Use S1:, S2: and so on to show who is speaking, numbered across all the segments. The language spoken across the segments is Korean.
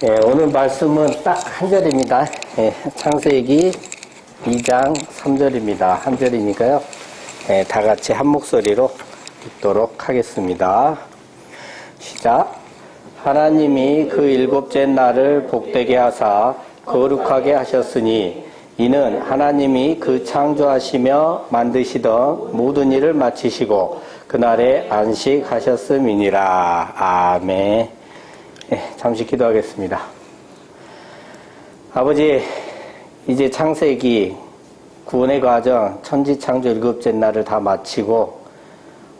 S1: 예, 오늘 말씀은 딱 한 절입니다. 예, 창세기 2장 3절입니다. 한 절이니까요. 예, 다 같이 한 목소리로 읽도록 하겠습니다. 시작. 하나님이 그 일곱째 날을 복되게 하사 거룩하게 하셨으니 이는 하나님이 그 창조하시며 만드시던 모든 일을 마치시고 그날에 안식하셨음이니라. 아멘. 네, 잠시 기도하겠습니다. 아버지, 이제 창세기 구원의 과정 천지창조 일곱째 날을 다 마치고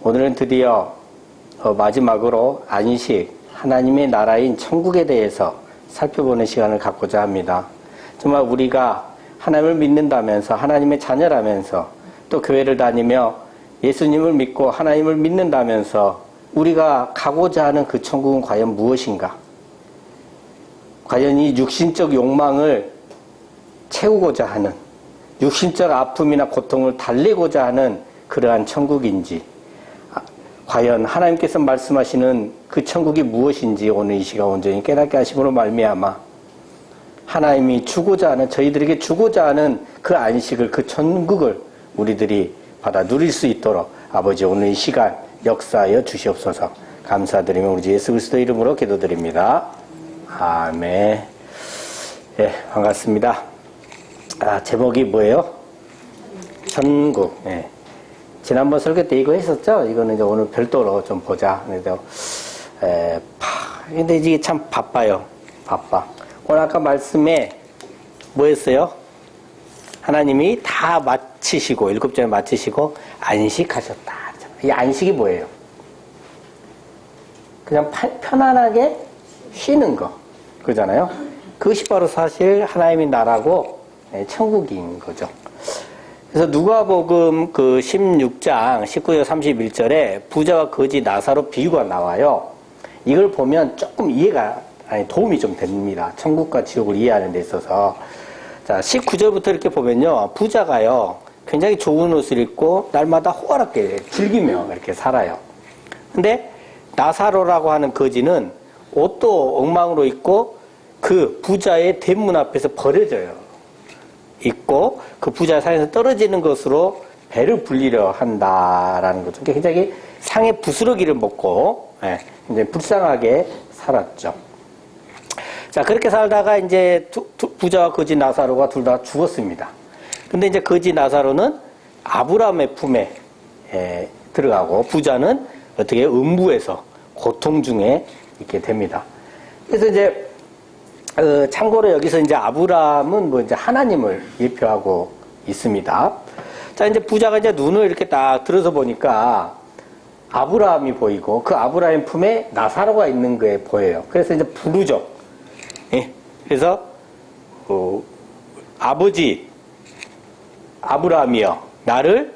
S1: 오늘은 드디어 마지막으로 안식, 하나님의 나라인 천국에 대해서 살펴보는 시간을 갖고자 합니다. 정말 우리가 하나님을 믿는다면서, 하나님의 자녀라면서, 또 교회를 다니며 예수님을 믿고 하나님을 믿는다면서 우리가 가고자 하는 그 천국은 과연 무엇인가? 과연 이 육신적 욕망을 채우고자 하는, 육신적 아픔이나 고통을 달래고자 하는 그러한 천국인지, 과연 하나님께서 말씀하시는 그 천국이 무엇인지 오늘 이 시간 온전히 깨닫게 하심으로 말미암아 하나님이 주고자 하는, 저희들에게 주고자 하는 그 안식을, 그 천국을 우리들이 받아 누릴 수 있도록 아버지 오늘 이 시간 역사하여 주시옵소서. 감사드리며 우리 주 예수 그리스도 이름으로 기도드립니다. 아멘. 예, 반갑습니다. 제목이 뭐예요? 천국. 예. 지난번 설교 때 이거 했었죠? 이거는 이제 오늘 별도로 좀 보자. 근데 이게 참 바빠요. 바빠. 오늘 아까 말씀에 뭐 했어요? 하나님이 다 마치시고, 일곱째를 마치시고, 안식하셨다. 이 안식이 뭐예요? 그냥 편안하게 쉬는 거. 그러잖아요? 그것이 바로 사실 하나님의 나라고, 천국인 거죠. 그래서 누가복음 그 16장 19절 31절에 부자와 거지 나사로 비유가 나와요. 이걸 보면 조금 도움이 좀 됩니다. 천국과 지옥을 이해하는 데 있어서. 자, 19절부터 이렇게 보면요. 부자가요, 굉장히 좋은 옷을 입고 날마다 호화롭게 즐기며 이렇게 살아요. 근데 나사로라고 하는 거지는 옷도 엉망으로 입고 그 부자의 대문 앞에서 버려져요. 있고 그 부자 사이에서 떨어지는 것으로 배를 불리려 한다라는 거죠. 굉장히 상의 부스러기를 먹고 이제 불쌍하게 살았죠. 자, 그렇게 살다가 이제 부자와 거지 나사로가 둘 다 죽었습니다. 근데 이제 거지 나사로는 아브라함의 품에 들어가고 부자는 어떻게 음부에서 고통 중에 있게 됩니다. 그래서 이제 참고로 여기서 이제 아브라함은 뭐 이제 하나님을 예표하고 있습니다. 자, 이제 부자가 이제 눈을 이렇게 딱 들어서 보니까 아브라함이 보이고 그 아브라함 품에 나사로가 있는 게 보여요. 그래서 이제 부르죠. 예. 그래서 아버지 아브라함이여 나를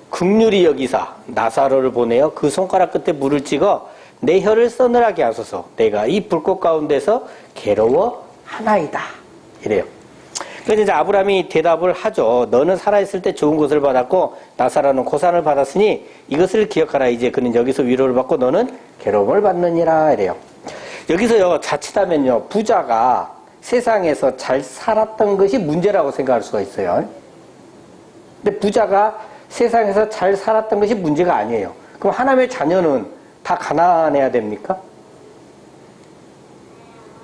S1: 긍휼히 여기사 나사로를 보내어 그 손가락 끝에 물을 찍어 내 혀를 서늘하게 하소서. 내가 이 불꽃 가운데서 괴로워하나이다. 이래요. 그래서 이제 아브라함이 대답을 하죠. 너는 살아있을 때 좋은 것을 받았고 나사로는 고산을 받았으니 이것을 기억하라. 이제 그는 여기서 위로를 받고 너는 괴로움을 받느니라. 이래요. 여기서요, 자칫하면요, 부자가 세상에서 잘 살았던 것이 문제라고 생각할 수가 있어요. 근데 부자가 세상에서 잘 살았던 것이 문제가 아니에요. 그럼 하나님의 자녀는 다 가난해야 됩니까?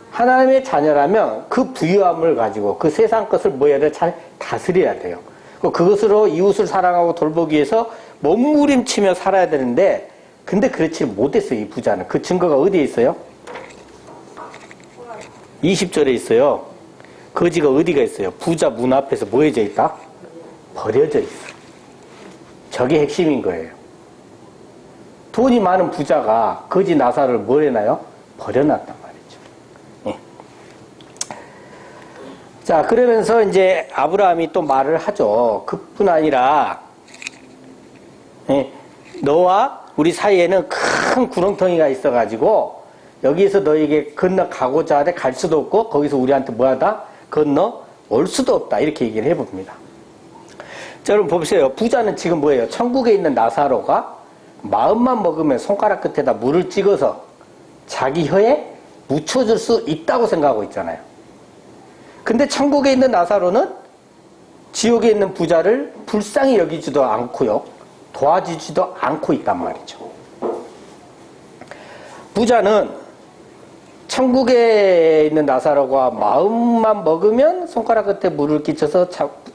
S1: 하나님의 자녀라면 그 부유함을 가지고 그 세상 것을 뭐 해야 돼? 잘 다스려야 돼요. 그것으로 이웃을 사랑하고 돌보기 위해서 몸부림치며 살아야 되는데, 근데 그렇지 못했어요, 이 부자는. 그 증거가 어디에 있어요? 20절에 있어요. 거지가 어디가 있어요? 부자 문 앞에서 뭐 해져 있다? 버려져 있어. 저게 핵심인 거예요. 돈이 많은 부자가 거지 나사로를 뭘 해놔요? 버려놨단 말이죠. 예. 자, 그러면서 이제 아브라함이 또 말을 하죠. 그뿐 아니라, 너와 우리 사이에는 큰 구렁텅이가 있어가지고, 여기에서 너에게 건너가고자 하되 갈 수도 없고, 거기서 우리한테 뭐하다? 건너 올 수도 없다. 이렇게 얘기를 해봅니다. 자, 여러분 보세요. 부자는 지금 뭐예요? 천국에 있는 나사로가 마음만 먹으면 손가락 끝에다 물을 찍어서 자기 혀에 묻혀줄 수 있다고 생각하고 있잖아요. 근데 천국에 있는 나사로는 지옥에 있는 부자를 불쌍히 여기지도 않고요. 도와주지도 않고 있단 말이죠. 부자는 천국에 있는 나사로가 마음만 먹으면 손가락 끝에 물을 끼쳐서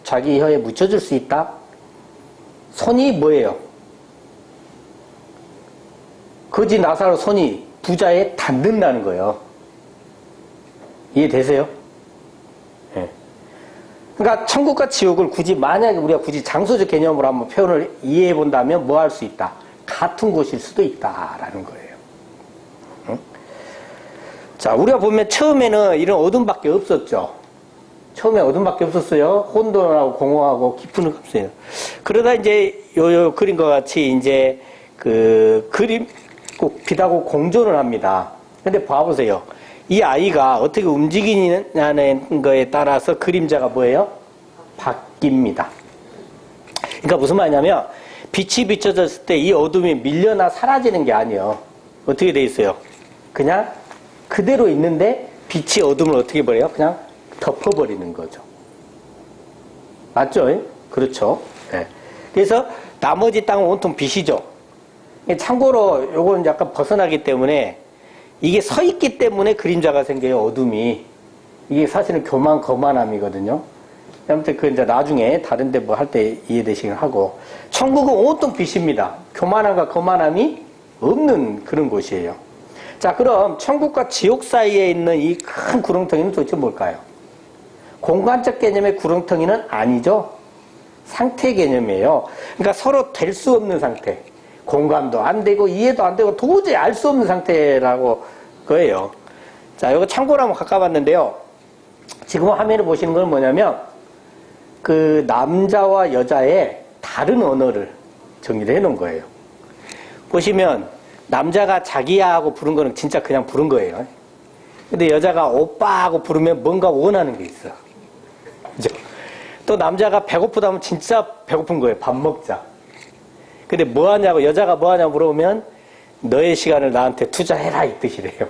S1: 자기 혀에 묻혀줄 수 있다. 손이 뭐예요? 거지 나사로 손이 부자에 닿는다는 거예요. 이해되세요? 네. 그러니까 천국과 지옥을 만약에 우리가 굳이 장소적 개념으로 한번 표현을 이해해 본다면 뭐 할 수 있다? 같은 곳일 수도 있다라는 거예요. 응? 자, 우리가 보면 처음에는 이런 어둠밖에 없었죠. 처음에 어둠밖에 없었어요. 혼돈하고 공허하고 깊은 없어요. 그러다 이제 요 그림과 같이 이제 그 그림 꼭 빛하고 공존을 합니다. 근데 봐보세요. 이 아이가 어떻게 움직이냐는 거에 따라서 그림자가 뭐예요? 바뀝니다. 그러니까 무슨 말이냐면 빛이 비춰졌을 때 이 어둠이 밀려나 사라지는 게 아니에요. 어떻게 돼 있어요? 그냥 그대로 있는데 빛이 어둠을 어떻게 버려요? 그냥 덮어버리는 거죠. 맞죠? 그렇죠. 네. 그래서 나머지 땅은 온통 빛이죠. 참고로 요건 약간 벗어나기 때문에 이게 서 있기 때문에 그림자가 생겨요. 어둠이. 이게 사실은 거만함이거든요. 아무튼 그 이제 나중에 다른데 뭐 할 때 이해되시긴 하고. 천국은 온통 빛입니다. 교만함과 거만함이 없는 그런 곳이에요. 자, 그럼 천국과 지옥 사이에 있는 이 큰 구렁텅이는 도대체 뭘까요? 공간적 개념의 구렁텅이는 아니죠. 상태 개념이에요. 그러니까 서로 될 수 없는 상태. 공감도 안 되고 이해도 안 되고 도저히 알 수 없는 상태라고 거예요. 자, 이거 참고로 한번 가까봤는데요. 지금 화면에 보시는 건 뭐냐면 그 남자와 여자의 다른 언어를 정리를 해 놓은 거예요. 보시면 남자가 자기야 하고 부른 거는 진짜 그냥 부른 거예요. 근데 여자가 오빠 하고 부르면 뭔가 원하는 게 있어. 그죠? 또 남자가 배고프다면 진짜 배고픈 거예요. 밥 먹자. 근데 뭐 하냐고, 여자가 뭐 하냐고 물어보면 너의 시간을 나한테 투자해라 이 뜻이래요.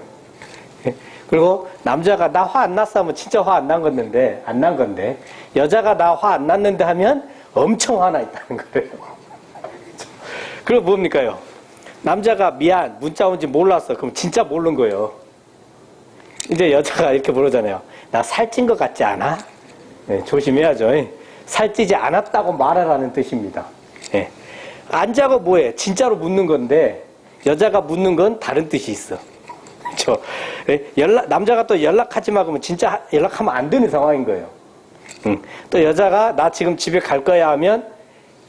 S1: 그리고 남자가 나 화 안 났어 하면 진짜 화 안 난 건데 여자가 나 화 안 났는데 하면 엄청 화나 있다는 거예요. 그럼 뭡니까요? 남자가 미안 문자 온지 몰랐어. 그럼 진짜 모르는 거예요. 이제 여자가 이렇게 물어잖아요. 나 살찐 것 같지 않아? 네, 조심해야죠. 살찌지 않았다고 말하라는 뜻입니다. 네. 안 자고 뭐해? 진짜로 묻는 건데 여자가 묻는 건 다른 뜻이 있어. 그렇죠? 남자가 또 연락하지 마 그러면 진짜 연락하면 안 되는 상황인 거예요. 또 여자가 나 지금 집에 갈 거야 하면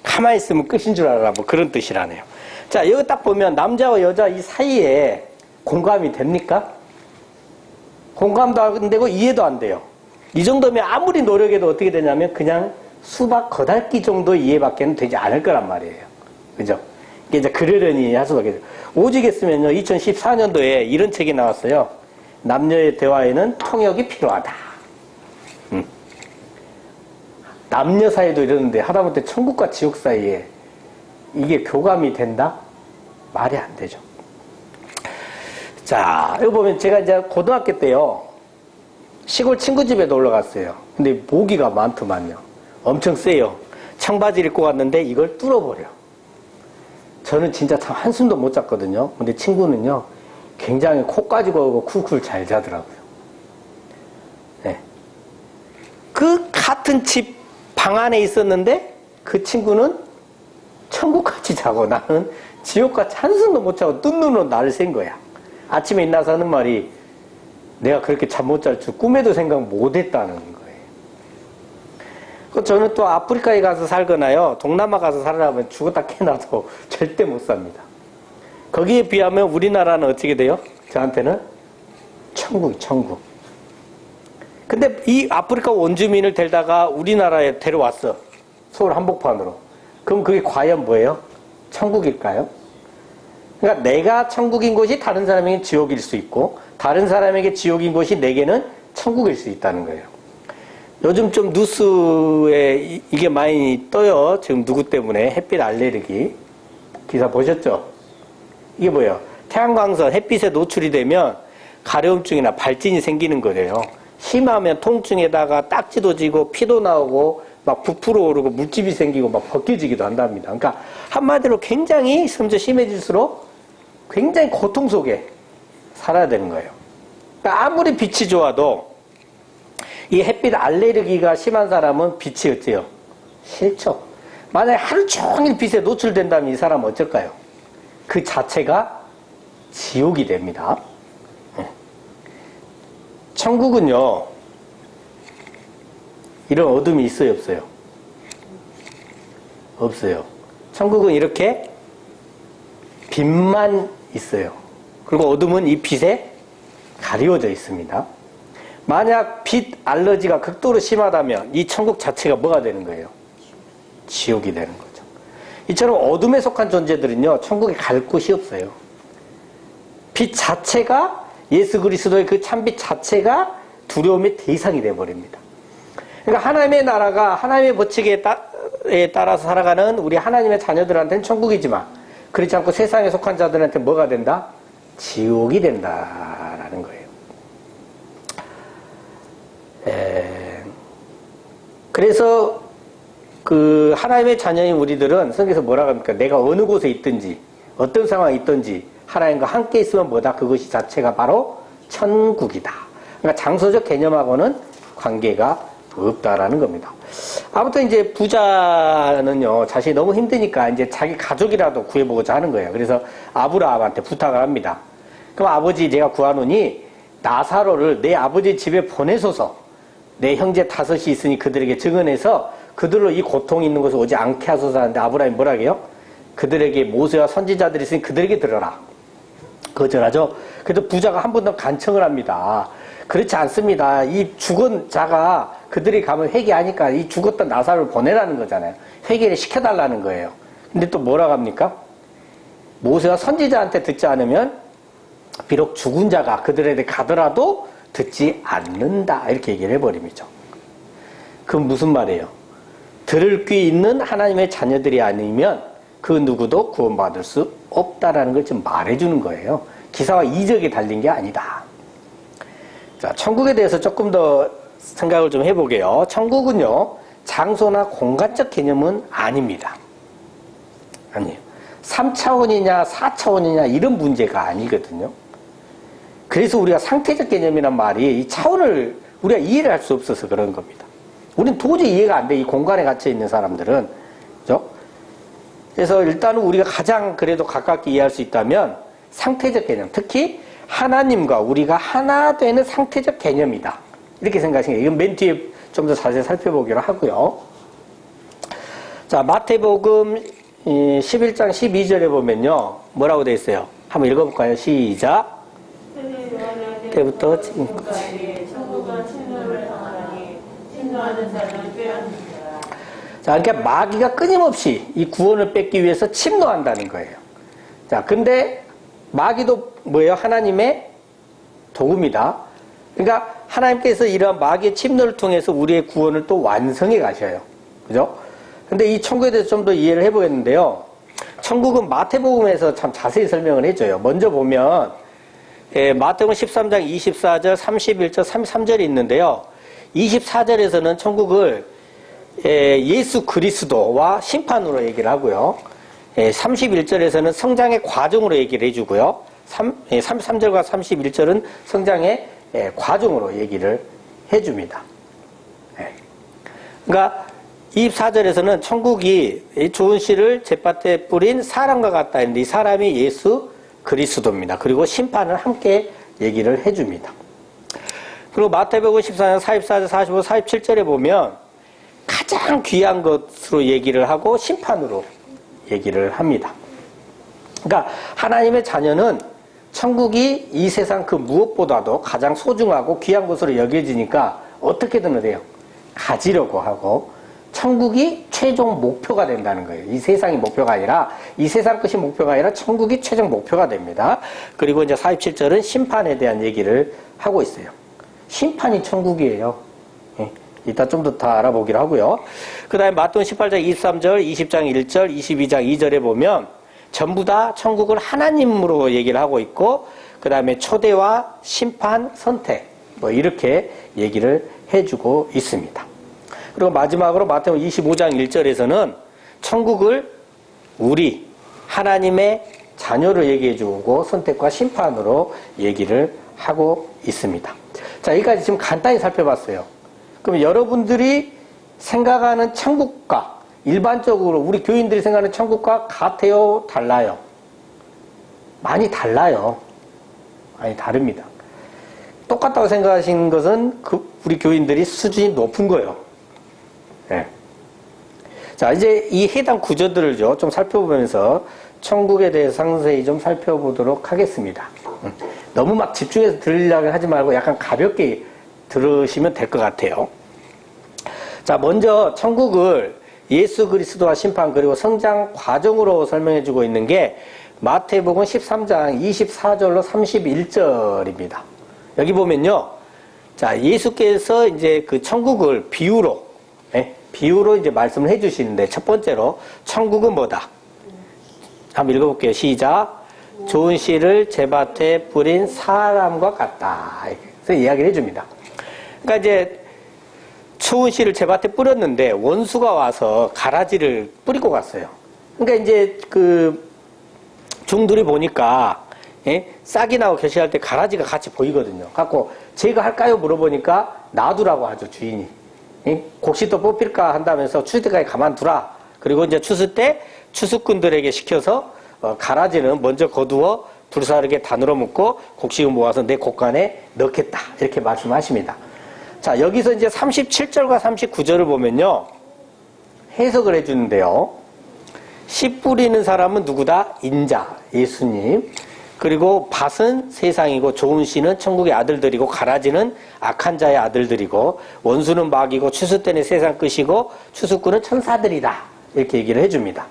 S1: 가만히 있으면 끝인 줄 알아. 뭐 그런 뜻이라네요. 자, 여기 딱 보면 남자와 여자 이 사이에 공감이 됩니까? 공감도 안 되고 이해도 안 돼요. 이 정도면 아무리 노력해도 어떻게 되냐면 그냥 수박 겉핥기 정도 이해밖에는 되지 않을 거란 말이에요. 그죠? 이게 이제 그러려니 할 수밖에 없어요. 오직 했으면요, 2014년도에 이런 책이 나왔어요. 남녀의 대화에는 통역이 필요하다. 남녀 사이도 이러는데 하다못해 천국과 지옥 사이에 이게 교감이 된다? 말이 안 되죠. 자, 여기 보면 제가 이제 고등학교 때요, 시골 친구 집에 놀러 갔어요. 근데 모기가 많더만요. 엄청 세요. 청바지를 입고 갔는데 이걸 뚫어버려. 저는 진짜 참 한숨도 못 잤거든요. 근데 친구는요, 굉장히 코까지 걸고 쿨쿨 잘 자더라고요. 네. 그 같은 집 방 안에 있었는데 그 친구는 천국같이 자고 나는 지옥같이 한숨도 못 자고 뜬 눈으로 나를 샌 거야. 아침에 일어나서 하는 말이 내가 그렇게 잠 못 잘 줄 꿈에도 생각 못 했다는 거예요. 저는 또 아프리카에 가서 살거나요, 동남아 가서 살아라면 죽었다 깨나도 절대 못 삽니다. 거기에 비하면 우리나라는 어떻게 돼요? 저한테는 천국. 근데 이 아프리카 원주민을 데려다가 우리나라에 데려왔어. 서울 한복판으로. 그럼 그게 과연 뭐예요? 천국일까요? 그러니까 내가 천국인 곳이 다른 사람에게 지옥일 수 있고 다른 사람에게 지옥인 곳이 내게는 천국일 수 있다는 거예요. 요즘 좀 뉴스에 이게 많이 떠요. 지금 누구 때문에 햇빛 알레르기 기사 보셨죠? 이게 뭐예요? 태양광선 햇빛에 노출이 되면 가려움증이나 발진이 생기는 거래요. 심하면 통증에다가 딱지도 지고 피도 나오고 막 부풀어 오르고 물집이 생기고 막 벗겨지기도 한답니다. 그러니까 한마디로 굉장히 점점 심해질수록 굉장히 고통 속에 살아야 되는 거예요. 그러니까 아무리 빛이 좋아도 이 햇빛 알레르기가 심한 사람은 빛이 어때요? 싫죠. 만약에 하루 종일 빛에 노출된다면 이 사람은 어쩔까요? 그 자체가 지옥이 됩니다. 천국은요, 이런 어둠이 있어요, 없어요? 없어요. 천국은 이렇게 빛만 있어요. 그리고 어둠은 이 빛에 가리워져 있습니다. 만약 빛 알러지가 극도로 심하다면 이 천국 자체가 뭐가 되는 거예요? 지옥이 되는 거죠. 이처럼 어둠에 속한 존재들은요, 천국에 갈 곳이 없어요. 빛 자체가, 예수 그리스도의 그 참빛 자체가 두려움의 대상이 되어버립니다. 그러니까 하나님의 나라가 하나님의 법칙에 따라서 살아가는 우리 하나님의 자녀들한테는 천국이지만, 그렇지 않고 세상에 속한 자들한테 뭐가 된다? 지옥이 된다라는 거예요. 그래서 그 하나님의 자녀인 우리들은 성경에서 뭐라고 합니까? 내가 어느 곳에 있든지 어떤 상황에 있든지 하나님과 함께 있으면 뭐다? 그것이 자체가 바로 천국이다. 그러니까 장소적 개념하고는 관계가 없다라는 겁니다. 아무튼 이제 부자는요, 자신이 너무 힘드니까 이제 자기 가족이라도 구해보고자 하는 거예요. 그래서 아브라함한테 부탁을 합니다. 그럼 아버지, 제가 구하노니 나사로를 내 아버지 집에 보내소서. 내 형제 5이 있으니 그들에게 증언해서 그들로 이 고통이 있는 곳에 오지 않게 하소서 하는데, 아브라함이 뭐라고 해요? 그들에게 모세와 선지자들이 있으니 그들에게 들어라. 거절하죠. 그래도 부자가 한 번 더 간청을 합니다. 그렇지 않습니다. 이 죽은 자가 그들이 가면 회개하니까 이 죽었던 나사로를 보내라는 거잖아요. 회개를 시켜달라는 거예요. 근데 또 뭐라고 합니까? 모세와 선지자한테 듣지 않으면 비록 죽은 자가 그들에게 가더라도 듣지 않는다. 이렇게 얘기를 해버립니다. 그건 무슨 말이에요? 들을 귀 있는 하나님의 자녀들이 아니면 그 누구도 구원받을 수 없다라는 걸 지금 말해주는 거예요. 기사와 이적이 달린 게 아니다. 자, 천국에 대해서 조금 더 생각을 좀 해보게요. 천국은요, 장소나 공간적 개념은 아닙니다. 아니에요. 3차원이냐 4차원이냐 이런 문제가 아니거든요. 그래서 우리가 상태적 개념이란 말이 이 차원을 우리가 이해를 할 수 없어서 그런 겁니다. 우리는 도저히 이해가 안 돼. 이 공간에 갇혀 있는 사람들은. 그죠? 그래서 일단은 우리가 가장 그래도 가깝게 이해할 수 있다면 상태적 개념, 특히 하나님과 우리가 하나 되는 상태적 개념이다. 이렇게 생각하시면 돼요. 이건 맨 뒤에 좀 더 자세히 살펴보기로 하고요. 자, 마태복음 11장 12절에 보면요. 뭐라고 되어 있어요? 한번 읽어볼까요? 시작. 때부터 지금까지. 자, 그러니까 마귀가 끊임없이 이 구원을 뺏기 위해서 침노한다는 거예요. 자, 근데 마귀도 뭐예요? 하나님의 도구입니다. 그러니까 하나님께서 이러한 마귀의 침노를 통해서 우리의 구원을 또 완성해 가셔요. 그죠? 근데 이 천국에 대해서 좀 더 이해를 해보겠는데요. 천국은 마태복음에서 참 자세히 설명을 해줘요. 먼저 보면 마태복음 13장 24절, 31절, 33절이 있는데요. 24절에서는 천국을 예수 그리스도와 심판으로 얘기를 하고요. 31절에서는 성장의 과정으로 얘기를 해주고요. 33절과 31절은 성장의 과정으로 얘기를 해줍니다. 그러니까 24절에서는 천국이 좋은 씨를 잿밭에 뿌린 사람과 같다 했는데 이 사람이 예수 그리스도입니다. 그리고 심판을 함께 얘기를 해줍니다. 그리고 마태복음 14장 44절, 45, 47절에 보면 가장 귀한 것으로 얘기를 하고 심판으로 얘기를 합니다. 그러니까 하나님의 자녀는 천국이 이 세상 그 무엇보다도 가장 소중하고 귀한 것으로 여겨지니까 어떻게든 어때요? 가지려고 하고 천국이 최종 목표가 된다는 거예요. 이 세상이 목표가 아니라 이 세상 것이 목표가 아니라 천국이 최종 목표가 됩니다. 그리고 이제 47절은 심판에 대한 얘기를 하고 있어요. 심판이 천국이에요. 이따 좀 더 알아보기로 하고요. 그 다음에 마태복음 18장 23절, 20장 1절, 22장 2절에 보면 전부 다 천국을 하나님으로 얘기를 하고 있고 그 다음에 초대와 심판, 선택, 뭐 이렇게 얘기를 해주고 있습니다. 그리고 마지막으로 마태복음 25장 1절에서는 천국을 우리 하나님의 자녀로 얘기해주고 선택과 심판으로 얘기를 하고 있습니다. 자, 여기까지 지금 간단히 살펴봤어요. 그럼 여러분들이 생각하는 천국과 일반적으로 우리 교인들이 생각하는 천국과 같아요? 달라요? 많이 달라요. 많이 다릅니다. 똑같다고 생각하시는 것은 우리 교인들이 수준이 높은 거예요. 네. 자, 이제 이 해당 구조들을 좀 살펴보면서 천국에 대해서 상세히 좀 살펴보도록 하겠습니다. 너무 막 집중해서 들으려고 하지 말고 약간 가볍게 들으시면 될 것 같아요. 자, 먼저 천국을 예수 그리스도와 심판 그리고 성장 과정으로 설명해 주고 있는 게 마태복음 13장 24절로 31절입니다. 여기 보면요. 자, 예수께서 이제 그 천국을 비유로 이제 말씀을 해 주시는데 첫 번째로 천국은 뭐다? 한번 읽어볼게요. 시작. 좋은 씨를 제밭에 뿌린 사람과 같다. 그래서 이야기를 해줍니다. 그러니까 이제 좋은 씨를 제밭에 뿌렸는데 원수가 와서 가라지를 뿌리고 갔어요. 그러니까 이제 그 종들이 보니까 싹이 나고 결실할 때 가라지가 같이 보이거든요. 갖고 제가 할까요? 물어보니까 놔두라고 하죠, 주인이. 곡식도 뽑힐까 한다면서 추수 때까지 가만두라. 그리고 이제 추수 때 추수꾼들에게 시켜서 가라지는 먼저 거두어 불사르게 단으로 묶고 곡식을 모아서 내 곡간에 넣겠다. 이렇게 말씀하십니다. 자, 여기서 이제 37절과 39절을 보면요. 해석을 해주는데요. 씨 뿌리는 사람은 누구다? 인자, 예수님. 그리고 밭은 세상이고 좋은 씨는 천국의 아들들이고 가라지는 악한 자의 아들들이고 원수는 마귀고 추수 때는 세상 끝이고 추수꾼은 천사들이다. 이렇게 얘기를 해줍니다.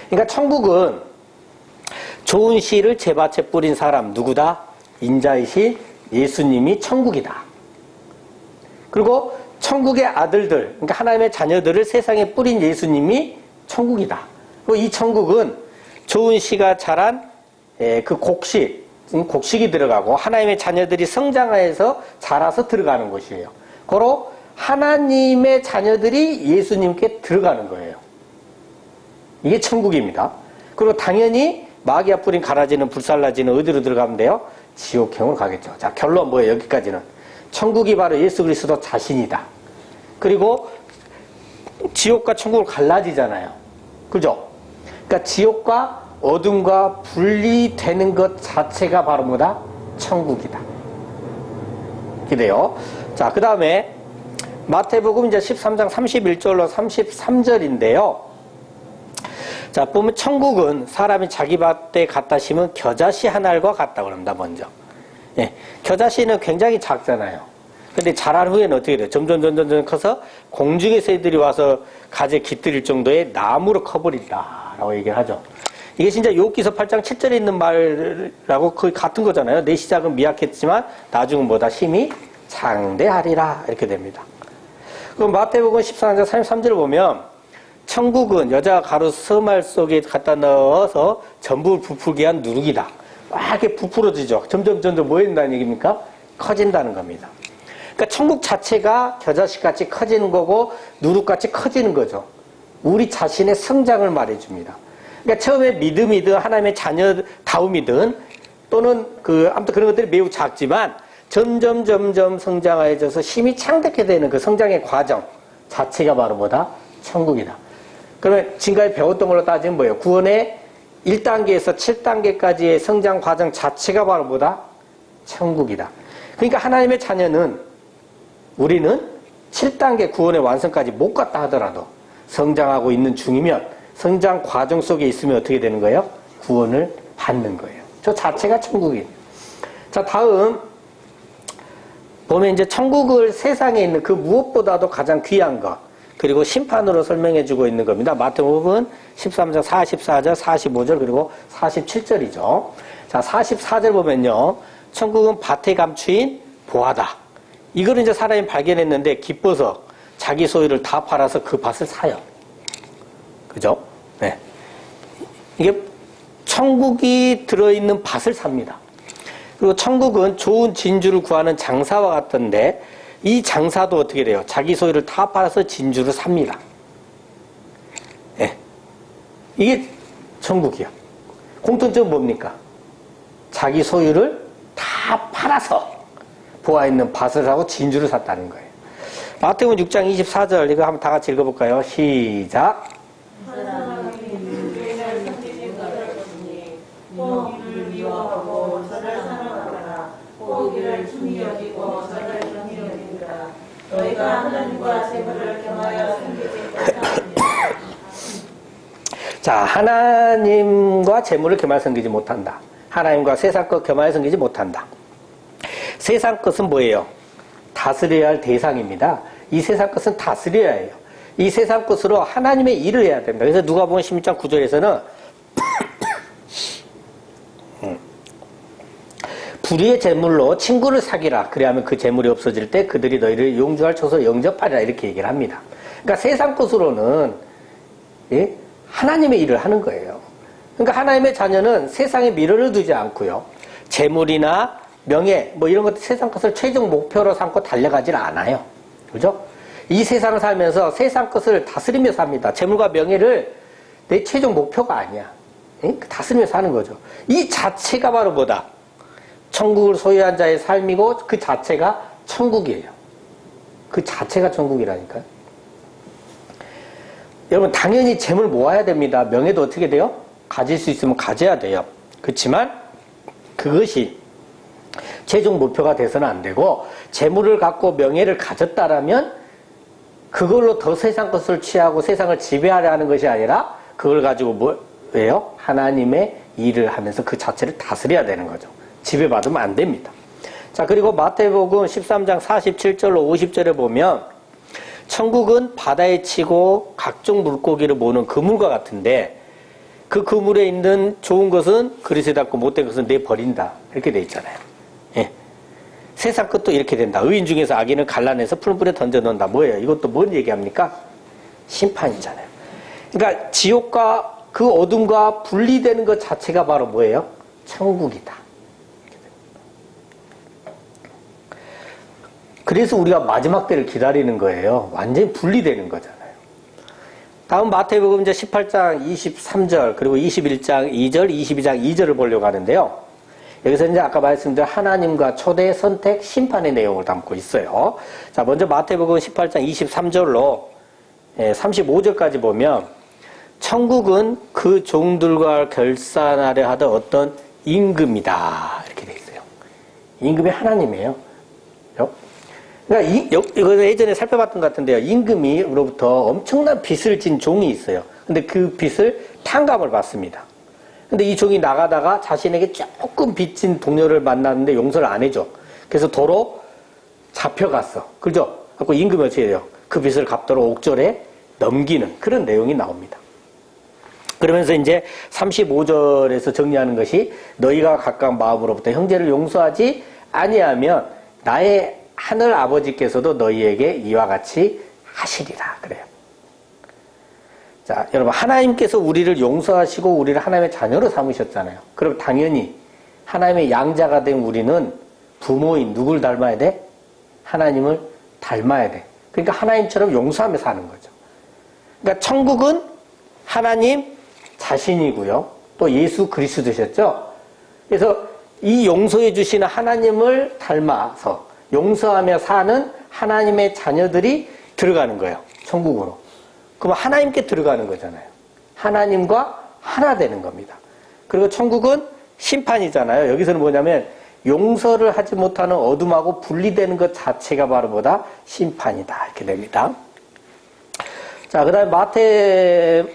S1: 그러니까 천국은 좋은 씨를 제밭에 뿌린 사람 누구다? 인자이신 예수님이 천국이다. 그리고 천국의 아들들, 그러니까 하나님의 자녀들을 세상에 뿌린 예수님이 천국이다. 그리고 이 천국은 좋은 씨가 자란 그 곡식이 들어가고 하나님의 자녀들이 성장해서 자라서 들어가는 곳이에요. 고로 하나님의 자녀들이 예수님께 들어가는 거예요. 이게 천국입니다. 그리고 당연히 마귀가 뿌린 가라지는 불살라지는 어디로 들어가면 돼요? 지옥행으로 가겠죠. 자, 결론 뭐예요? 여기까지는. 천국이 바로 예수 그리스도 자신이다. 그리고 지옥과 천국을 갈라지잖아요. 그죠? 그러니까 지옥과 어둠과 분리되는 것 자체가 바로 뭐다? 천국이다. 이렇게 돼요. 자, 그 다음에 마태복음 이제 13장 31절로 33절인데요. 자, 보면 천국은 사람이 자기 밭에 갖다 심은 겨자씨 한 알과 같다고 합니다, 먼저. 예, 겨자씨는 굉장히 작잖아요. 근데 자란 후에는 어떻게 돼요? 점점 커서 공중의 새들이 와서 가지에 깃들일 정도의 나무로 커버린다라고 얘기를 하죠. 이게 진짜 욥기서 8장 7절에 있는 말하고 거의 같은 거잖아요. 내 시작은 미약했지만 나중은 뭐다? 힘이 장대하리라. 이렇게 됩니다. 그럼 마태복음 14장 33절을 보면 천국은 여자가 가루 서말 속에 갖다 넣어서 전부 부풀게 한 누룩이다. 막 이렇게 부풀어지죠. 점점 뭐 된다는 얘기입니까? 커진다는 겁니다. 그러니까 천국 자체가 겨자씨같이 커지는 거고 누룩같이 커지는 거죠. 우리 자신의 성장을 말해줍니다. 그러니까 처음에 믿음이든 하나님의 자녀다움이든 또는 아무튼 그런 것들이 매우 작지만 점점 성장해져서 힘이 창대하게 되는 그 성장의 과정 자체가 바로 뭐다? 천국이다. 그러면 지금까지 배웠던 걸로 따지면 뭐예요? 구원의 1단계에서 7단계까지의 성장 과정 자체가 바로 뭐다? 천국이다. 그러니까 하나님의 자녀는 우리는 7단계 구원의 완성까지 못 갔다 하더라도 성장하고 있는 중이면 성장 과정 속에 있으면 어떻게 되는 거예요? 구원을 받는 거예요. 저 자체가 천국이에요. 자, 다음 보면 이제 천국을 세상에 있는 그 무엇보다도 가장 귀한 것 그리고 심판으로 설명해 주고 있는 겁니다. 마태복음 13장 44절, 45절 그리고 47절이죠. 자, 44절 보면요. 천국은 밭에 감추인 보화다. 이거를 이제 사람이 발견했는데 기뻐서 자기 소유를 다 팔아서 그 밭을 사요. 그죠? 네. 이게 천국이 들어있는 밭을 삽니다. 그리고 천국은 좋은 진주를 구하는 장사와 같던데 이 장사도 어떻게 돼요? 자기 소유를 다 팔아서 진주를 삽니다. 예. 이게 천국이야. 공통점은 뭡니까? 자기 소유를 다 팔아서 보아있는 밭을 사고 진주를 샀다는 거예요. 마태복음 6장 24절 이거 한번 다 같이 읽어볼까요? 시작.
S2: 포기를 미워하고 저를 사랑하거나 포기를 중히 여기고 저를 정히 여기니라. 너희가 하나님과 재물을 겸하여 섬기지 못하느니라.
S1: 자, 하나님과 재물을 겸하여 섬기지 못한다. 하나님과 세상 것 겸하여 섬기지 못한다. 세상 것은 뭐예요? 다스려야 할 대상입니다. 이 세상 것은 다스려야 해요. 이 세상 것으로 하나님의 일을 해야 됩니다. 그래서 누가복음 16장 9절에서는 불의의 재물로 친구를 사귀라. 그래야하면 그 재물이 없어질 때 그들이 너희를 용주할 처소로 영접하리라. 이렇게 얘기를 합니다. 그러니까 세상 것으로는 예? 하나님의 일을 하는 거예요. 그러니까 하나님의 자녀는 세상에 미련을 두지 않고요. 재물이나 명예 뭐 이런 것들 세상 것을 최종 목표로 삼고 달려가질 않아요. 그죠? 이 세상을 살면서 세상 것을 다스리며 삽니다. 재물과 명예를 내 최종 목표가 아니야. 예? 다스리며 사는 거죠. 이 자체가 바로 뭐다? 천국을 소유한 자의 삶이고 그 자체가 천국이에요. 그 자체가 천국이라니까요. 여러분 당연히 재물 모아야 됩니다. 명예도 어떻게 돼요? 가질 수 있으면 가져야 돼요. 그렇지만 그것이 최종 목표가 돼서는 안 되고 재물을 갖고 명예를 가졌다라면 그걸로 더 세상 것을 취하고 세상을 지배하려 하는 것이 아니라 그걸 가지고 왜요? 하나님의 일을 하면서 그 자체를 다스려야 되는 거죠. 지배받으면 안 됩니다. 자, 그리고 마태복음 13장 47절로 50절에 보면 천국은 바다에 치고 각종 물고기를 모으는 그물과 같은데 그 그물에 있는 좋은 것은 그릇에 담고 못된 것은 내버린다. 이렇게 돼 있잖아요. 예. 세상 것도 이렇게 된다. 의인 중에서 악인을 갈라내서 풀물에 던져놓는다. 뭐예요? 이것도 뭔 얘기합니까? 심판이잖아요. 그러니까 지옥과 그 어둠과 분리되는 것 자체가 바로 뭐예요? 천국이다. 그래서 우리가 마지막 때를 기다리는 거예요. 완전히 분리되는 거잖아요. 다음 마태복음 이제 18장 23절 그리고 21장 2절, 22장 2절을 보려고 하는데요. 여기서 이제 아까 말씀드린 하나님과 초대, 선택, 심판의 내용을 담고 있어요. 자, 먼저 마태복음 18장 23절로 35절까지 보면 천국은 그 종들과 결산하려 하던 어떤 임금이다. 이렇게 돼 있어요. 임금이 하나님이에요. 그러니까 이거 예전에 살펴봤던 것 같은데요. 임금이로부터 엄청난 빚을 진 종이 있어요. 근데 그 빚을 탕감을 받습니다. 근데 이 종이 나가다가 자신에게 조금 빚진 동료를 만났는데 용서를 안 해줘. 그래서 도로 잡혀갔어. 그죠? 그래서 임금이 어떻게 돼요? 그 빚을 갚도록 옥졸에 넘기는 그런 내용이 나옵니다. 그러면서 이제 35절에서 정리하는 것이 너희가 각각 마음으로부터 형제를 용서하지 아니하면 나의 하늘 아버지께서도 너희에게 이와 같이 하시리라. 그래요. 자, 여러분 하나님께서 우리를 용서하시고 우리를 하나님의 자녀로 삼으셨잖아요. 그럼 당연히 하나님의 양자가 된 우리는 부모인 누굴 닮아야 돼? 하나님을 닮아야 돼. 그러니까 하나님처럼 용서하며 사는 거죠. 그러니까 천국은 하나님 자신이고요. 또 예수 그리스도셨죠. 그래서 이 용서해 주시는 하나님을 닮아서 용서하며 사는 하나님의 자녀들이 들어가는 거예요. 천국으로. 그럼 하나님께 들어가는 거잖아요. 하나님과 하나 되는 겁니다. 그리고 천국은 심판이잖아요. 여기서는 뭐냐면 용서를 하지 못하는 어둠하고 분리되는 것 자체가 바로 뭐다? 심판이다. 이렇게 됩니다. 자, 그 다음에 마태복음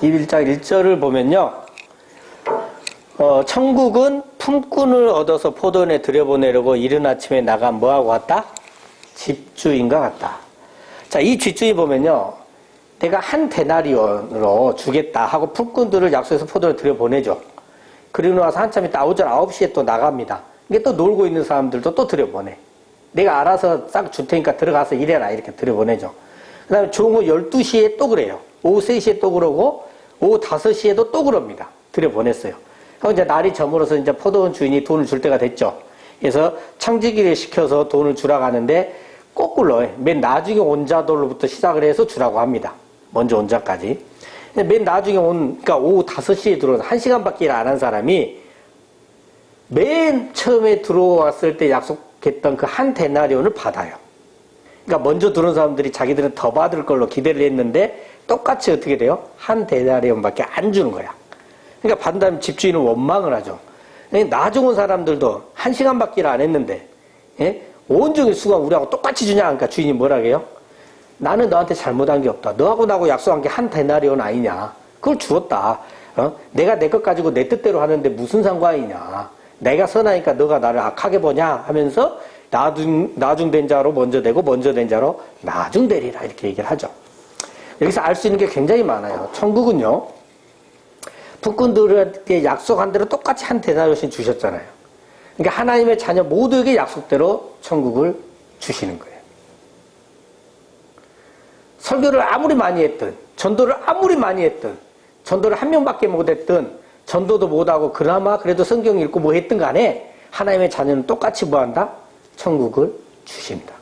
S1: 21장 1절을 보면요. 천국은 품꾼을 얻어서 포도원에 들여보내려고 이른 아침에 나가 뭐하고 갔다? 집주인과 같다. 자, 이 집주인 보면요. 내가 한 데나리온으로 주겠다 하고 품꾼들을 약속해서 포도원에 들여보내죠. 그리고 나서 한참 있다 오전 9시에 또 나갑니다. 이게 또 놀고 있는 사람들도 또 들여보내. 내가 알아서 싹 줄 테니까 들어가서 일해라 이렇게 들여보내죠. 그 다음에 중후 12시에 또 그래요. 오후 3시에 또 그러고 오후 5시에도 또 그럽니다. 들여보냈어요. 이제 날이 저물어서 이제 포도원 주인이 돈을 줄 때가 됐죠. 그래서 청지기를 시켜서 돈을 주라고 하는데 거꾸로 맨 나중에 온 자들로부터 시작을 해서 주라고 합니다. 먼저 온 자까지. 맨 나중에 그러니까 오후 5시에 들어와서 1시간밖에 일 안 한 사람이 맨 처음에 들어왔을 때 약속했던 그 한 데나리온을 받아요. 그러니까 먼저 들어온 사람들이 자기들은 더 받을 걸로 기대를 했는데 똑같이 어떻게 돼요? 한 데나리온밖에 안 주는 거야. 그러니까 받은 다음에 집주인은 원망을 하죠. 나중 온 사람들도 1시간밖에 일 안 했는데 온종일 수강 우리하고 똑같이 주냐? 그러니까 주인이 뭐라 해요? 나는 너한테 잘못한 게 없다. 너하고 나하고 약속한 게 한 데나리온 아니냐? 그걸 주었다. 내가 내 것 가지고 내 뜻대로 하는데 무슨 상관이냐? 내가 선하니까 너가 나를 악하게 보냐? 하면서 나중 된 자로 먼저 되고 먼저 된 자로 나중 되리라 이렇게 얘기를 하죠. 여기서 알 수 있는 게 굉장히 많아요. 천국은요. 북군들에게 약속한 대로 똑같이 한 데나리온씩 주셨잖아요. 그러니까 하나님의 자녀 모두에게 약속대로 천국을 주시는 거예요. 설교를 아무리 많이 했든 전도를 아무리 많이 했든 전도를 한 명밖에 못했든 전도도 못하고 그나마 그래도 성경 읽고 뭐 했든 간에 하나님의 자녀는 똑같이 뭐한다? 천국을 주십니다.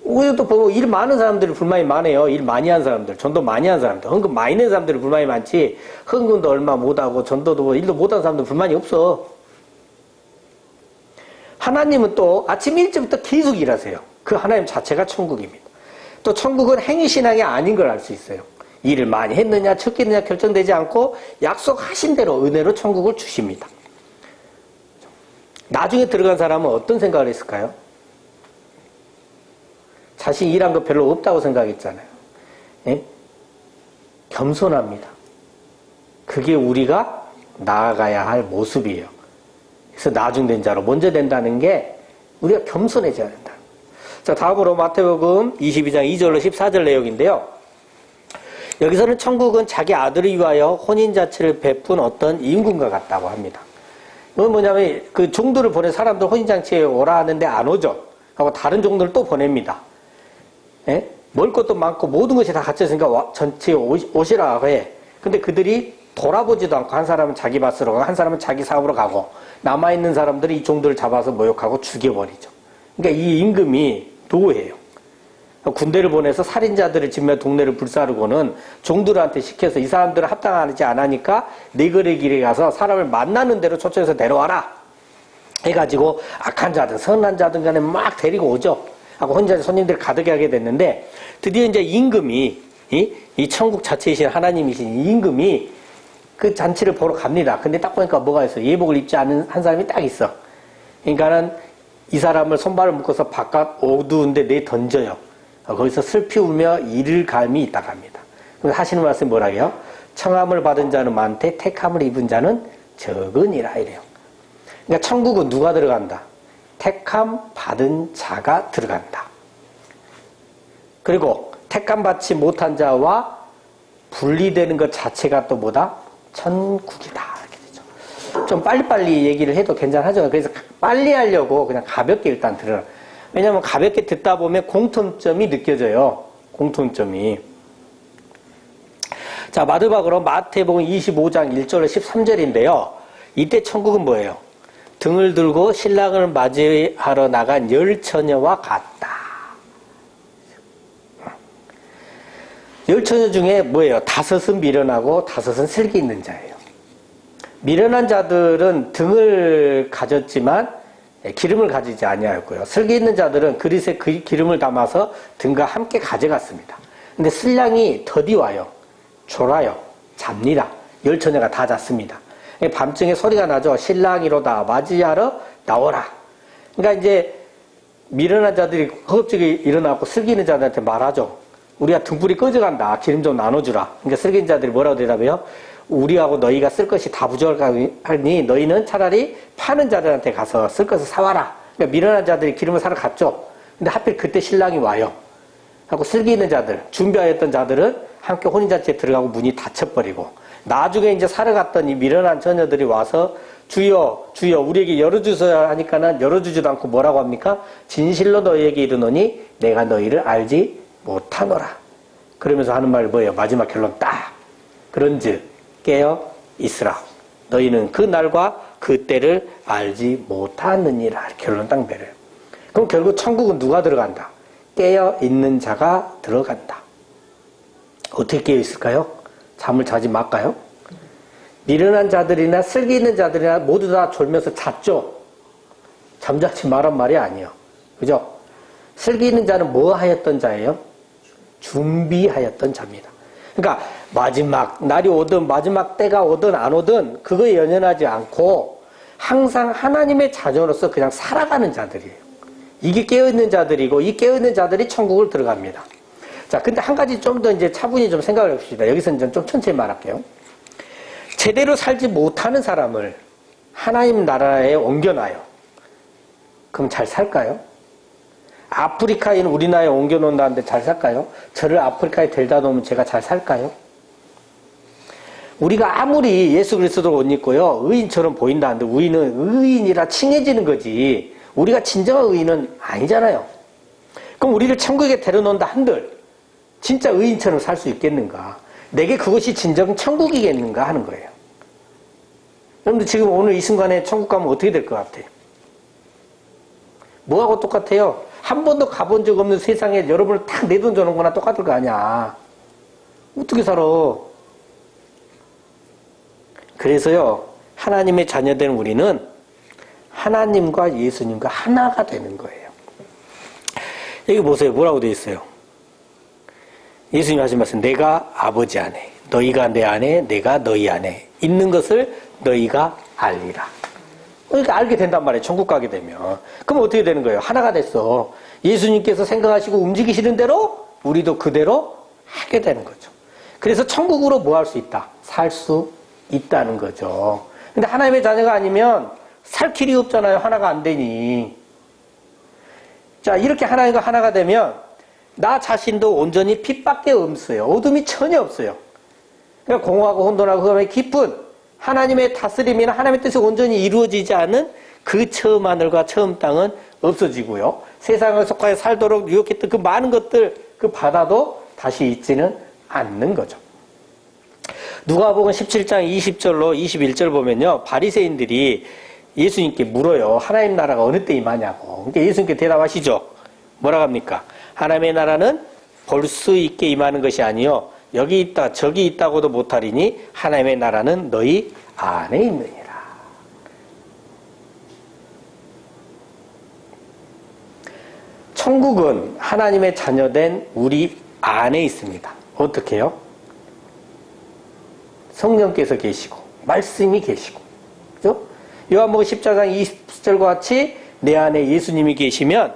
S1: 우리도 보고 일 많은 사람들이 불만이 많아요. 일 많이 한 사람들, 전도 많이 한 사람들, 헌금 많이 낸 사람들이 불만이 많지 헌금도 얼마 못하고 전도도 뭐 일도 못한 사람들 불만이 없어. 하나님은 또 아침 일찍부터 계속 일하세요. 그 하나님 자체가 천국입니다. 또 천국은 행위신앙이 아닌 걸 알 수 있어요. 일을 많이 했느냐 적게 했느냐 결정되지 않고 약속하신 대로 은혜로 천국을 주십니다. 나중에 들어간 사람은 어떤 생각을 했을까요? 자신이 일한 거 별로 없다고 생각했잖아요. 예? 겸손합니다. 그게 우리가 나아가야 할 모습이에요. 그래서 나중된 자로 먼저 된다는 게 우리가 겸손해져야 된다. 자, 다음으로 마태복음 22장 2절로 14절 내용인데요. 여기서는 천국은 자기 아들을 위하여 혼인잔치를 베푼 어떤 임금과 같다고 합니다. 이건 뭐냐면 그 종들을 보내 사람들 혼인잔치에 오라 하는데 안 오죠. 하고 다른 종들을 또 보냅니다. 예? 먹을 것도 많고 모든 것이 다 갖춰있으니까 전체 오시라고 해. 근데 그들이 돌아보지도 않고 한 사람은 자기 밭으로 가고 한 사람은 자기 사업으로 가고 남아있는 사람들이 이 종들을 잡아서 모욕하고 죽여버리죠. 그러니까 이 임금이 노예예요. 군대를 보내서 살인자들을 짓며 동네를 불사르고는 종들한테 시켜서 이 사람들은 합당하지 않으니까 네거리 길에 가서 사람을 만나는 대로 초청해서 데려와라 해가지고 악한 자든 선한 자든 간에 막 데리고 오죠. 하고 혼자 손님들 가득 하게 됐는데 드디어 이제 임금이 이 천국 자체이신 하나님이신 이 임금이 그 잔치를 보러 갑니다. 근데 딱 보니까 뭐가 있어? 예복을 입지 않은 한 사람이 딱 있어. 그러니까는 이 사람을 손발을 묶어서 바깥 어두운데 내던져요. 거기서 슬피 울며 이를 감이 있다고 합니다. 그래서 하시는 말씀이 뭐라고요? 청함을 받은 자는 많되 택함을 입은 자는 적으니라 이래요. 그러니까 천국은 누가 들어간다? 택함 받은 자가 들어간다. 그리고 택함 받지 못한 자와 분리되는 것 자체가 또 뭐다? 천국이다. 이렇게 되죠. 좀 빨리빨리 얘기를 해도 괜찮하죠. 그래서 빨리 하려고 그냥 가볍게 일단 들어라. 왜냐하면 가볍게 듣다 보면 공통점이 느껴져요. 공통점이. 자, 마지막으로 마태복음 25장 1절로 13절인데요. 이때 천국은 뭐예요? 등을 들고 신랑을 맞이하러 나간 10처녀와 같다. 10처녀 중에 뭐예요? 5은 미련하고 5은 슬기 있는 자예요. 미련한 자들은 등을 가졌지만 기름을 가지지 아니하였고요. 슬기 있는 자들은 그릇에 기름을 담아서 등과 함께 가져갔습니다. 근데 신랑이 더디 와요. 졸아요. 잡니다. 10처녀가 다 잤습니다. 밤중에 소리가 나죠. 신랑이로다 맞이하러 나오라. 그러니까 이제 미련한 자들이 허겁지겁 일어나고 슬기 있는 자들한테 말하죠. 우리가 등불이 꺼져간다. 기름 좀 나눠주라. 그러니까 슬기 있는 자들이 뭐라고 대답해요? 우리하고 너희가 쓸 것이 다 부족하니 너희는 차라리 파는 자들한테 가서 쓸 것을 사와라. 그러니까 미련한 자들이 기름을 사러 갔죠. 근데 하필 그때 신랑이 와요. 하고 슬기 있는 자들, 준비하였던 자들은 함께 혼인잔치에 들어가고 문이 닫혀버리고 나중에 이제 사러 갔던 이 미련한 처녀들이 와서 주여 주여 우리에게 열어주셔야 하니까는 열어주지도 않고 뭐라고 합니까? 진실로 너희에게 이르노니 내가 너희를 알지 못하노라. 그러면서 하는 말이 뭐예요? 마지막 결론 딱. 그런즉 깨어 있으라. 너희는 그 날과 그 때를 알지 못하느니라. 결론 딱 내려요. 그럼 결국 천국은 누가 들어간다? 깨어있는 자가 들어간다. 어떻게 깨어있을까요? 잠을 자지 말까요? 미련한 자들이나 슬기 있는 자들이나 모두 다 졸면서 잤죠. 잠자지 말란 말이 아니에요. 그죠? 슬기 있는 자는 뭐 하였던 자예요? 준비하였던 자입니다. 그러니까 마지막 날이 오든 마지막 때가 오든 안 오든 그거에 연연하지 않고 항상 하나님의 자녀로서 그냥 살아가는 자들이에요. 이게 깨어있는 자들이고 이 깨어있는 자들이 천국을 들어갑니다. 자, 근데 한 가지 좀 더 이제 차분히 좀 생각을 해봅시다. 여기서는 좀 천천히 말할게요. 제대로 살지 못하는 사람을 하나님 나라에 옮겨놔요. 그럼 잘 살까요? 아프리카인 우리나라에 옮겨놓는다는데 잘 살까요? 저를 아프리카에 데려다 놓으면 제가 잘 살까요? 우리가 아무리 예수 그리스도를 옷 입고요, 의인처럼 보인다는데 우리는 의인이라 칭해지는 거지 우리가 진정한 의인은 아니잖아요. 그럼 우리를 천국에 데려놓는다 한들 진짜 의인처럼 살 수 있겠는가? 내게 그것이 진정 천국이겠는가 하는 거예요. 여러분들 지금 오늘 이 순간에 천국 가면 어떻게 될 것 같아요? 뭐하고 똑같아요? 한 번도 가본 적 없는 세상에 여러분을 탁 내던져놓은 거나 똑같을 거 아니야. 어떻게 살아? 그래서요, 하나님의 자녀된 우리는 하나님과 예수님과 하나가 되는 거예요. 여기 보세요. 뭐라고 되어 있어요? 예수님 하신 말씀, 내가 아버지 안에, 너희가 내 안에, 내가 너희 안에 있는 것을 너희가 알리라. 그러니까 알게 된단 말이에요. 천국 가게 되면. 그럼 어떻게 되는 거예요? 하나가 됐어. 예수님께서 생각하시고 움직이시는 대로 우리도 그대로 하게 되는 거죠. 그래서 천국으로 뭐 할 수 있다? 살 수 있다는 거죠. 근데 하나님의 자녀가 아니면 살 길이 없잖아요. 하나가 안 되니. 자, 이렇게 하나님과 하나가 되면 나 자신도 온전히 빛밖에 없어요. 어둠이 전혀 없어요. 그러니까 공허하고 혼돈하고 흑암의 깊은 하나님의 다스림이나 하나님의 뜻이 온전히 이루어지지 않은 그 처음 하늘과 처음 땅은 없어지고요. 세상을 속하여 살도록 유혹했던 그 많은 것들, 그 바다도 다시 있지는 않는 거죠. 누가복음 17장 20절로 21절 보면요. 바리새인들이 예수님께 물어요. 하나님 나라가 어느 때 임하냐고. 그러니까 예수님께 대답하시죠. 뭐라고 합니까? 하나님의 나라는 볼 수 있게 임하는 것이 아니요 여기 있다 저기 있다고도 못하리니 하나님의 나라는 너희 안에 있느니라. 천국은 하나님의 자녀된 우리 안에 있습니다. 어떻게 해요? 성령께서 계시고 말씀이 계시고, 그죠? 요한복음 10장 20절과 같이 내 안에 예수님이 계시면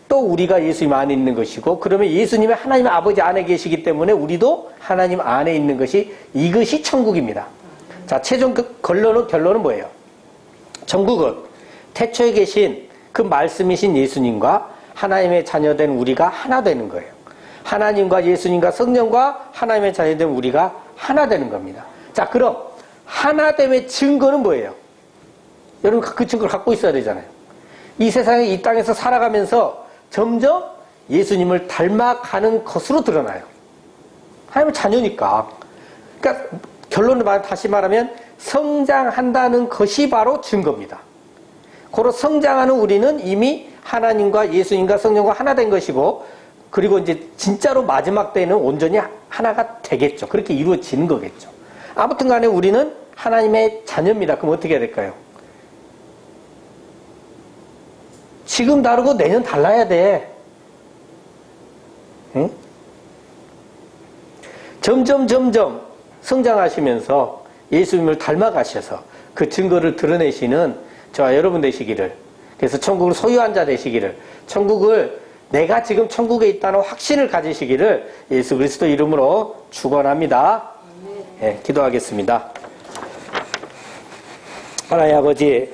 S1: 또 우리가 예수님 안에 있는 것이고, 그러면 예수님이 하나님 아버지 안에 계시기 때문에 우리도 하나님 안에 있는 것이, 이것이 천국입니다. 자, 최종 결론은 뭐예요? 천국은 태초에 계신 그 말씀이신 예수님과 하나님의 자녀된 우리가 하나 되는 거예요. 하나님과 예수님과 성령과 하나님의 자녀된 우리가 하나 되는 겁니다. 자, 그럼 하나됨의 증거는 뭐예요? 여러분 그 증거를 갖고 있어야 되잖아요. 이 세상에 이 땅에서 살아가면서 점점 예수님을 닮아가는 것으로 드러나요. 하나님의 자녀니까. 그러니까 결론을 다시 말하면 성장한다는 것이 바로 증거입니다. 고로 성장하는 우리는 이미 하나님과 예수님과 성령과 하나 된 것이고, 그리고 이제 진짜로 마지막 때는 온전히 하나가 되겠죠. 그렇게 이루어지는 거겠죠. 아무튼 간에 우리는 하나님의 자녀입니다. 그럼 어떻게 해야 될까요? 지금 다르고 내년 달라야 돼. 응? 점점 성장하시면서 예수님을 닮아가셔서 그 증거를 드러내시는 저와 여러분 되시기를, 그래서 천국을 소유한 자 되시기를, 천국을 내가 지금 천국에 있다는 확신을 가지시기를 예수 그리스도 이름으로 축원합니다. 네, 기도하겠습니다. 하나님 아버지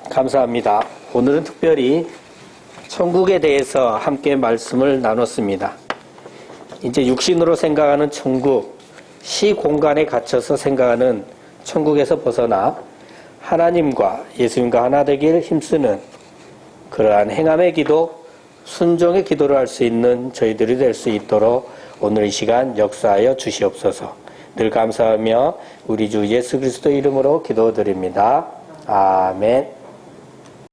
S1: 감사합니다. 오늘은 특별히 천국에 대해서 함께 말씀을 나눴습니다. 이제 육신으로 생각하는 천국, 시공간에 갇혀서 생각하는 천국에서 벗어나 하나님과 예수님과 하나 되길 힘쓰는 그러한 행함의 기도, 순종의 기도를 할 수 있는 저희들이 될 수 있도록 오늘 이 시간 역사하여 주시옵소서. 늘 감사하며 우리 주 예수 그리스도 이름으로 기도드립니다. 아멘.